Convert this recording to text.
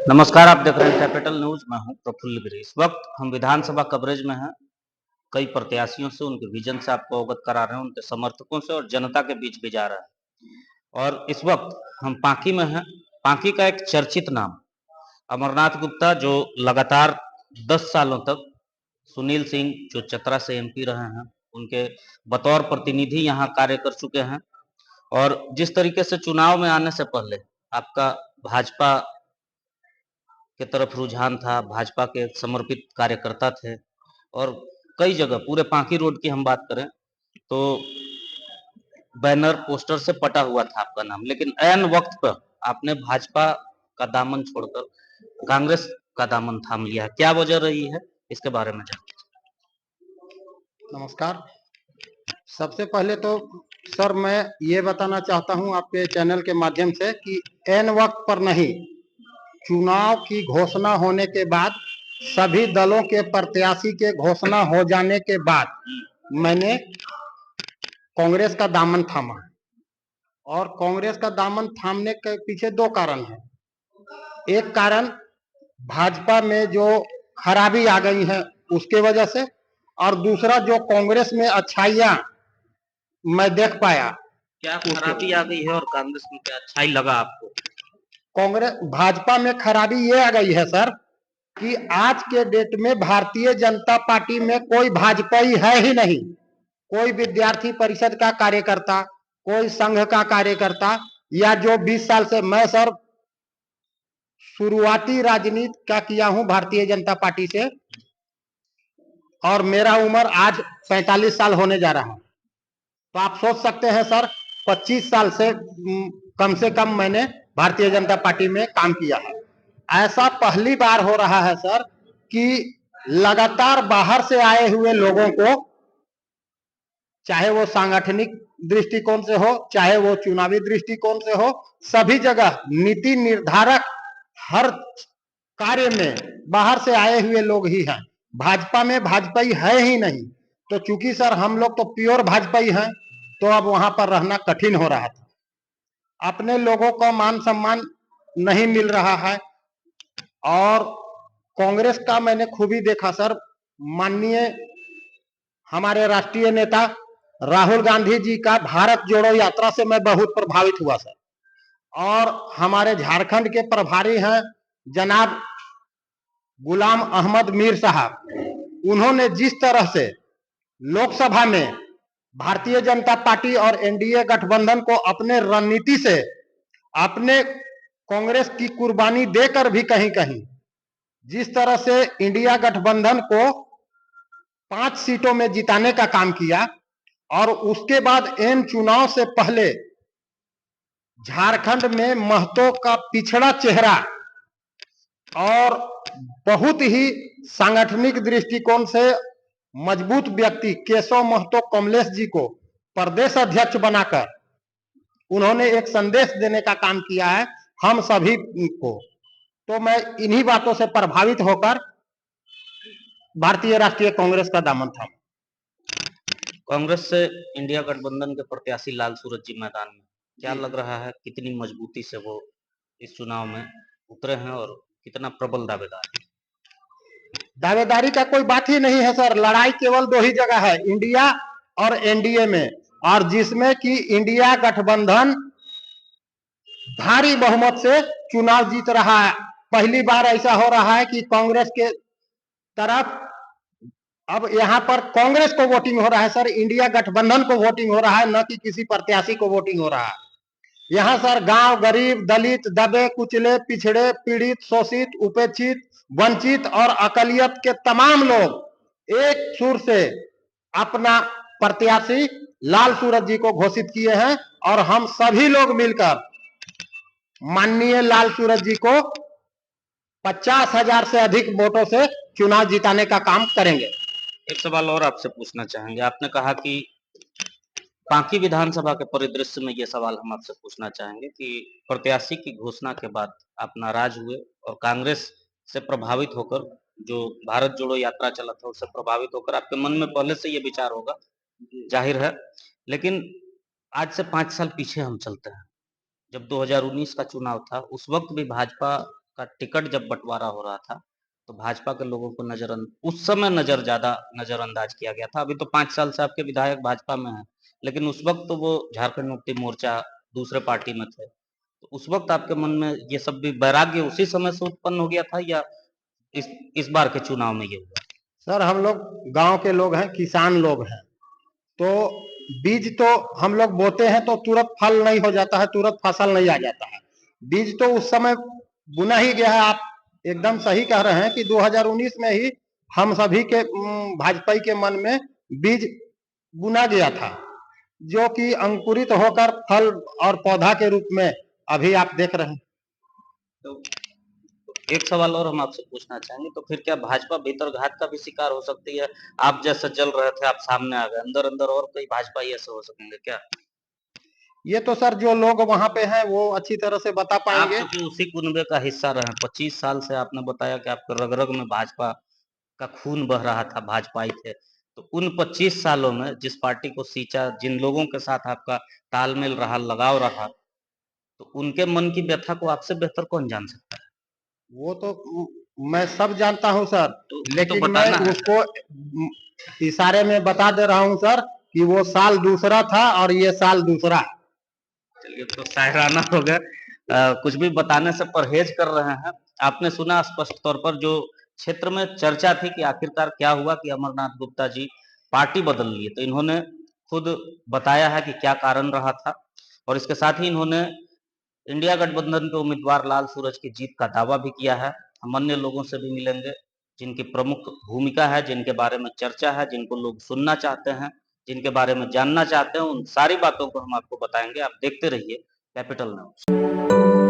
नमस्कार, आप देख रहे हैं कैपिटल न्यूज। मैं हूं प्रफुल्ल गिरी। इस वक्त हम विधानसभा कवरेज में हैं। कई प्रत्याशियों से, उनके विजन से आपको अवगत करा रहे हैं, उनके समर्थकों से और जनता के बीच भी जा रहे हैं। और इस वक्त हम पांकी में हैं। पांकी का एक चर्चित नाम अमरनाथ गुप्ता, जो लगातार 10 सालों तक सुनील सिंह जो चतरा से एमपी रहे हैं, उनके बतौर प्रतिनिधि यहाँ कार्य कर चुके हैं। और जिस तरीके से चुनाव में आने से पहले आपका भाजपा के तरफ रुझान था, भाजपा के समर्पित कार्यकर्ता थे और कई जगह पूरे पांकी रोड की हम बात करें तो बैनर पोस्टर से पटा हुआ था आपका नाम। लेकिन ऐन वक्त पर आपने भाजपा का दामन छोड़कर कांग्रेस का दामन थाम लिया है। क्या वजह रही है, इसके बारे में जानते हैं। नमस्कार। सबसे पहले तो सर मैं ये बताना चाहता हूं आपके चैनल के माध्यम से कि ऐन वक्त पर नहीं, चुनाव की घोषणा होने के बाद, सभी दलों के प्रत्याशी के घोषणा हो जाने के बाद मैंने कांग्रेस का दामन थामा है। और कांग्रेस का दामन थामने के पीछे दो कारण हैं। एक कारण भाजपा में जो खराबी आ गई है उसके वजह से, और दूसरा जो कांग्रेस में अच्छाइयां मैं देख पाया। क्या खराबी आ गई है और कांग्रेस में क्या अच्छाई लगा आपको? कांग्रेस भाजपा में खराबी ये आ गई है सर कि आज के डेट में भारतीय जनता पार्टी में कोई भाजपाई है ही नहीं। कोई विद्यार्थी परिषद का कार्यकर्ता, कोई संघ का कार्यकर्ता, या जो 20 साल से, मैं सर शुरुआती राजनीति का किया हूं भारतीय जनता पार्टी से, और मेरा उम्र आज 45 साल होने जा रहा है। तो आप सोच सकते हैं सर, 25 साल से कम मैंने भारतीय जनता पार्टी में काम किया है। ऐसा पहली बार हो रहा है सर कि लगातार बाहर से आए हुए लोगों को, चाहे वो सांगठनिक दृष्टिकोण से हो, चाहे वो चुनावी दृष्टिकोण से हो, सभी जगह नीति निर्धारक हर कार्य में बाहर से आए हुए लोग ही हैं। भाजपा में भाजपाई है ही नहीं। तो चूंकि सर हम लोग तो प्योर भाजपाई हैं, तो अब वहां पर रहना कठिन हो रहा था। अपने लोगों को मान सम्मान नहीं मिल रहा है। और कांग्रेस का मैंने खूबी देखा सर। माननीय हमारे राष्ट्रीय नेता राहुल गांधी जी का भारत जोड़ो यात्रा से मैं बहुत प्रभावित हुआ सर। और हमारे झारखंड के प्रभारी हैं जनाब गुलाम अहमद मीर साहब, उन्होंने जिस तरह से लोकसभा में भारतीय जनता पार्टी और एनडीए गठबंधन को अपने रणनीति से, अपने कांग्रेस की कुर्बानी देकर भी कहीं कहीं जिस तरह से इंडिया गठबंधन को 5 सीटों में जिताने का काम किया, और उसके बाद एन चुनाव से पहले झारखंड में महतो का पिछड़ा चेहरा और बहुत ही सांगठनिक दृष्टिकोण से मजबूत व्यक्ति केशव महतो कमलेश जी को प्रदेश अध्यक्ष बनाकर उन्होंने एक संदेश देने का काम किया है हम सभी को। तो मैं इन्हीं बातों से प्रभावित होकर भारतीय राष्ट्रीय कांग्रेस का दामन था। कांग्रेस से इंडिया गठबंधन के प्रत्याशी लाल सूरज जी मैदान में, क्या लग रहा है कितनी मजबूती से वो इस चुनाव में उतरे हैं और कितना प्रबल दावेदार है? दावेदारी का कोई बात ही नहीं है सर। लड़ाई केवल दो ही जगह है, इंडिया और एनडीए में, और जिसमें कि इंडिया गठबंधन भारी बहुमत से चुनाव जीत रहा है। पहली बार ऐसा हो रहा है कि कांग्रेस के तरफ अब यहाँ पर कांग्रेस को वोटिंग हो रहा है सर, इंडिया गठबंधन को वोटिंग हो रहा है, न कि किसी प्रत्याशी को वोटिंग हो रहा है। यहाँ सर गांव गरीब, दलित, दबे कुचले, पिछड़े, पीड़ित, शोषित, उपेक्षित, वंचित और अकलियत के तमाम लोग एक सुर से अपना प्रत्याशी लाल सूरज जी को घोषित किए हैं, और हम सभी लोग मिलकर माननीय लाल सूरज जी को 50,000 से अधिक वोटों से चुनाव जिताने का काम करेंगे। एक सवाल और आपसे पूछना चाहेंगे। आपने कहा कि पांकी विधानसभा के परिदृश्य में ये सवाल हम आपसे पूछना चाहेंगे कि प्रत्याशी की घोषणा के बाद आप नाराज हुए और कांग्रेस से प्रभावित होकर, जो भारत जोड़ो यात्रा चला था उससे प्रभावित होकर आपके मन में पहले से ये विचार होगा, जाहिर है। लेकिन आज से 5 साल पीछे हम चलते हैं, जब 2019 का चुनाव था, उस वक्त भी भाजपा का टिकट जब बंटवारा हो रहा था, तो भाजपा के लोगों को उस समय ज़्यादा नज़रअंदाज किया गया था। अभी तो 5 साल से आपके विधायक भाजपा में हैं, लेकिन उस वक़्त तो वो झारखंड मुक्ति मोर्चा दूसरे पार्टी में थे। तो उस वक़्त आपके मन में ये सब भी वैराग्य उसी समय से उत्पन्न हो गया था, या इस इस बार के चुनाव में ये हुआ? सर हम लोग गांव के लोग हैं, किसान लोग हैं, तो बीज तो हम लोग बोते हैं तो तुरंत फल नहीं हो जाता है, तुरंत फसल नहीं आ जाता है। बीज तो उस समय बुना ही गया है। आप एकदम सही कह रहे हैं कि 2019 में ही हम सभी के भाजपा के मन में बीज बुना गया था, जो कि अंकुरित होकर फल और पौधा के रूप में अभी आप देख रहे हैं। तो एक सवाल और हम आपसे पूछना चाहेंगे, तो फिर क्या भाजपा भीतरघात का भी शिकार हो सकती है? आप जैसे जल रहे थे, आप सामने आ गए, अंदर-अंदर और कोई भाजपाई ऐसे हो सकेंगे क्या? ये तो सर जो लोग वहां पे हैं वो अच्छी तरह से बता आप पाएंगे। चूंकि उसी कुनबे का हिस्सा रहे, 25 साल से आपने बताया कि आपके रग-रग में भाजपा का खून बह रहा था, भाजपाई थे। तो उन 25 सालों में जिस पार्टी को सींचा, जिन लोगों के साथ आपका तालमेल रहा, लगाव रहा, तो उनके मन की व्यथा को आपसे बेहतर कौन जान सकता है? वो तो मैं सब जानता हूं सर, तो लेकिन मैं बताना है। उसको इशारे में बता दे रहा हूं सर कि वो साल दूसरा था और ये साल दूसरा है। चलिए, तो शायराना हो गया। कुछ भी बताने से परहेज कर रहे हैं। आपने सुना स्पष्ट तौर पर, जो क्षेत्र में चर्चा थी कि आखिरकार क्या हुआ कि अमरनाथ गुप्ता जी पार्टी बदल लिए, तो इन्होंने खुद बताया है कि क्या कारण रहा था, और इसके साथ ही इन्होंने इंडिया गठबंधन के उम्मीदवार लाल सूरज की जीत का दावा भी किया है। हम अन्य लोगों से भी मिलेंगे जिनकी प्रमुख भूमिका है, जिनके बारे में चर्चा है, जिनको लोग सुनना चाहते हैं, जिनके बारे में जानना चाहते हैं, उन सारी बातों को हम आपको बताएंगे। आप देखते रहिए कैपिटल न्यूज।